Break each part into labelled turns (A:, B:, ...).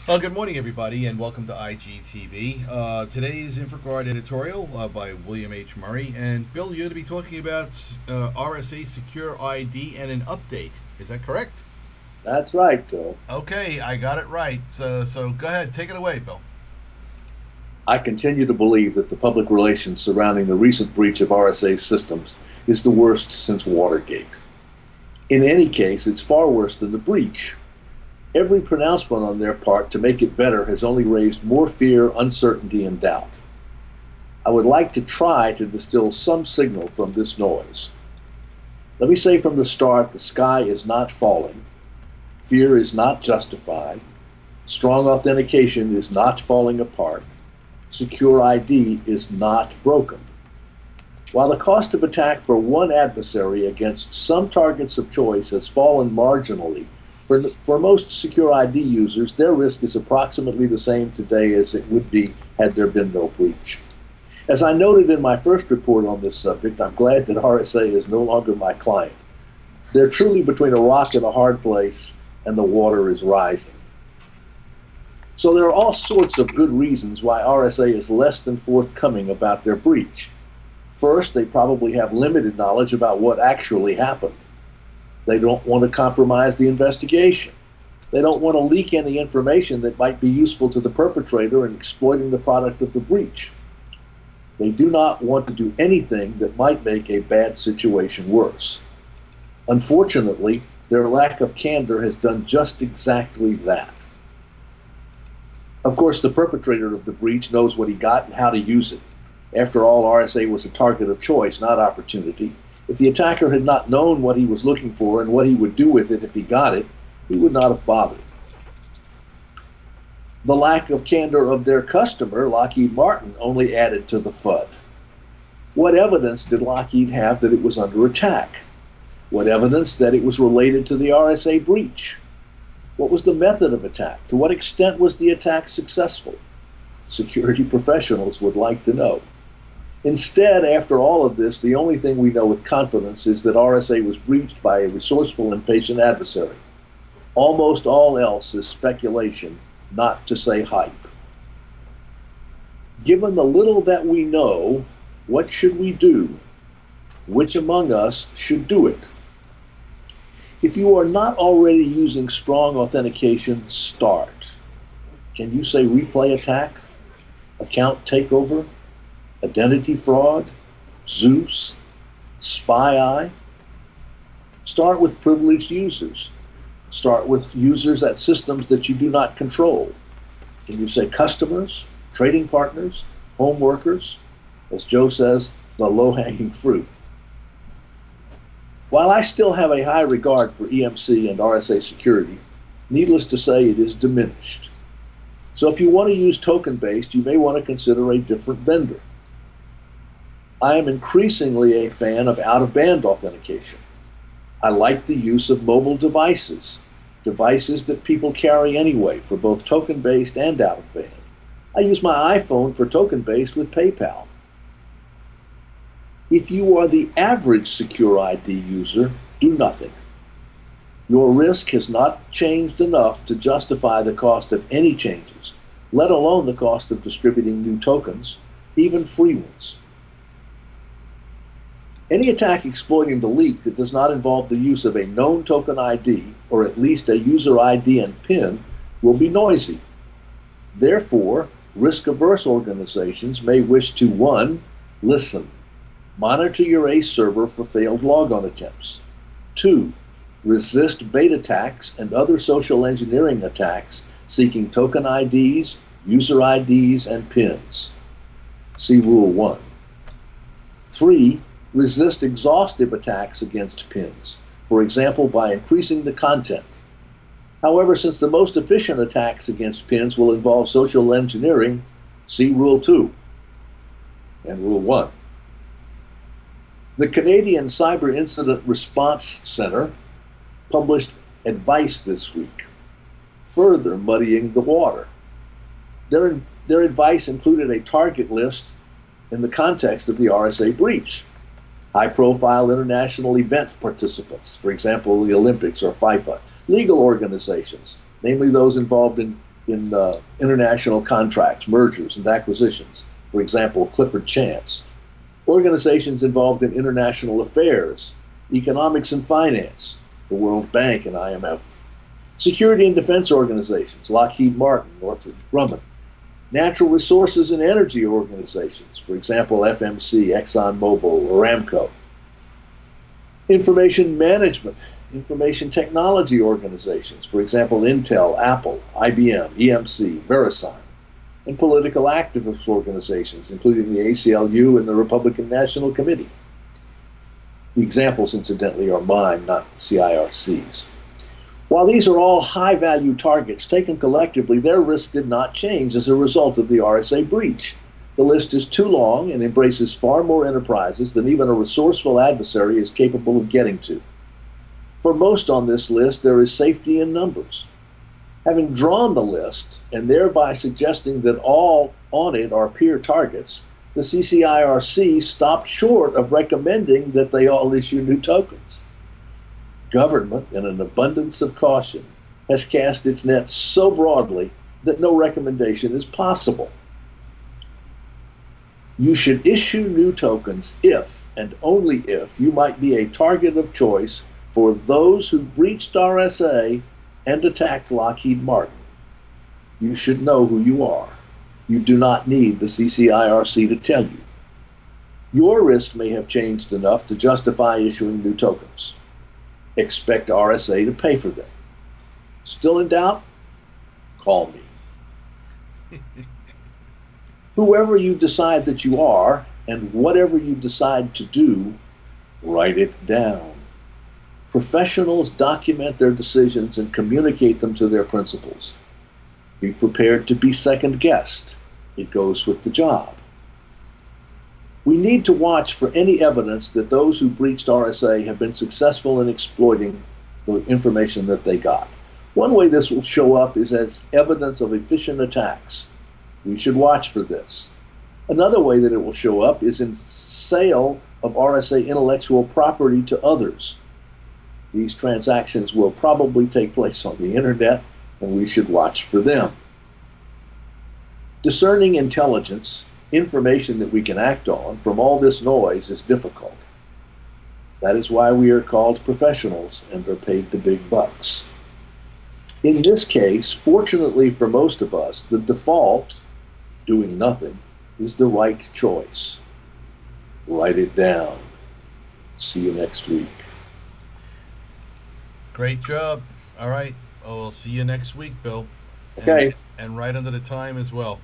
A: Well, good morning, everybody, and welcome to IGTV. Today's InfraGard Editorial by William H. Murray. And Bill, you're going to be talking about RSA SecureID and an update. Is that correct?
B: That's right, Bill.
A: Okay, I got it right. So go ahead, take it away, Bill.
B: I continue to believe that the public relations surrounding the recent breach of RSA systems is the worst since Watergate. In any case, it's far worse than the breach. Every pronouncement on their part to make it better has only raised more fear, uncertainty, and doubt. I would like to try to distill some signal from this noise. Let me say from the start, the sky is not falling. Fear is not justified. Strong authentication is not falling apart. Secure ID is not broken. While the cost of attack for one adversary against some targets of choice has fallen marginally, for most Secure ID users, their risk is approximately the same today as it would be had there been no breach. As I noted in my first report on this subject, I'm glad that RSA is no longer my client. They're truly between a rock and a hard place, and the water is rising. So there are all sorts of good reasons why RSA is less than forthcoming about their breach. First, they probably have limited knowledge about what actually happened. They don't want to compromise the investigation. They don't want to leak any information that might be useful to the perpetrator in exploiting the product of the breach. They do not want to do anything that might make a bad situation worse. Unfortunately, their lack of candor has done just exactly that. Of course, the perpetrator of the breach knows what he got and how to use it. After all, RSA was a target of choice, not opportunity. If the attacker had not known what he was looking for and what he would do with it if he got it, he would not have bothered. The lack of candor of their customer, Lockheed Martin, only added to the FUD. What evidence did Lockheed have that it was under attack? What evidence that it was related to the RSA breach? What was the method of attack? To what extent was the attack successful? Security professionals would like to know. Instead, after all of this, the only thing we know with confidence is that RSA was breached by a resourceful and patient adversary. Almost all else is speculation, not to say hype. Given the little that we know, what should we do? Which among us should do it? If you are not already using strong authentication, start. Can you say replay attack, account takeover, identity fraud, Zeus, spy eye? Start with privileged users. Start with users at systems that you do not control. Can you say customers, trading partners, home workers? As Joe says, the low-hanging fruit. While I still have a high regard for EMC and RSA security, needless to say, it is diminished. So if you want to use token-based, you may want to consider a different vendor. I am increasingly a fan of out-of-band authentication. I like the use of mobile devices that people carry anyway for both token-based and out-of-band. I use my iPhone for token-based with PayPal. If you are the average Secure ID user, do nothing. Your risk has not changed enough to justify the cost of any changes, let alone the cost of distributing new tokens, even free ones. Any attack exploiting the leak that does not involve the use of a known token ID, or at least a user ID and PIN, will be noisy. Therefore, risk-averse organizations may wish to 1. Listen. Monitor your ACE server for failed logon attempts. 2. Resist bait attacks and other social engineering attacks seeking token IDs, user IDs, and PINs. See Rule 1. 3. Resist exhaustive attacks against PINs, for example, by increasing the content. However, since the most efficient attacks against PINs will involve social engineering, see Rule 2 and Rule 1. The Canadian Cyber Incident Response Center published advice this week, further muddying the water. Their advice included a target list in the context of the RSA breach. High-profile international event participants, for example, the Olympics or FIFA, legal organizations, namely those involved in in international contracts, mergers, and acquisitions. For example, Clifford Chance. Organizations involved in international affairs, economics and finance, the World Bank and IMF. Security and defense organizations, Lockheed Martin, Northrop Grumman. Natural resources and energy organizations, for example, FMC, ExxonMobil, Aramco. Information management, information technology organizations, for example, Intel, Apple, IBM, EMC, VeriSign. And political activist organizations, including the ACLU and the Republican National Committee. The examples, incidentally, are mine, not CIRC's. While these are all high-value targets, taken collectively, their risk did not change as a result of the RSA breach. The list is too long and embraces far more enterprises than even a resourceful adversary is capable of getting to. For most on this list, there is safety in numbers. Having drawn the list, and thereby suggesting that all on it are peer targets, the CCIRC stopped short of recommending that they all issue new tokens. Government, in an abundance of caution, has cast its net so broadly that no recommendation is possible. You should issue new tokens if, and only if, you might be a target of choice for those who breached RSA and attacked Lockheed Martin. You should know who you are. You do not need the CCIRC to tell you. Your risk may have changed enough to justify issuing new tokens. Expect RSA to pay for them. Still in doubt? Call me. Whoever you decide that you are, and whatever you decide to do, write it down. Professionals document their decisions and communicate them to their principals. Be prepared to be second-guessed. It goes with the job. We need to watch for any evidence that those who breached RSA have been successful in exploiting the information that they got. One way this will show up is as evidence of efficient attacks. We should watch for this. Another way that it will show up is in sale of RSA intellectual property to others. These transactions will probably take place on the internet, and we should watch for them. Discerning intelligence, information that we can act on, from all this noise is difficult. That is why we are called professionals and are paid the big bucks. In this case, fortunately for most of us, the default, doing nothing, is the right choice. Write it down. See you next week.
A: Great job. All right. Oh, we'll see you next week, Bill.
B: Okay.
A: And right under the time as well.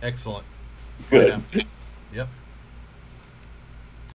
A: Excellent.
B: Good.
A: Yep.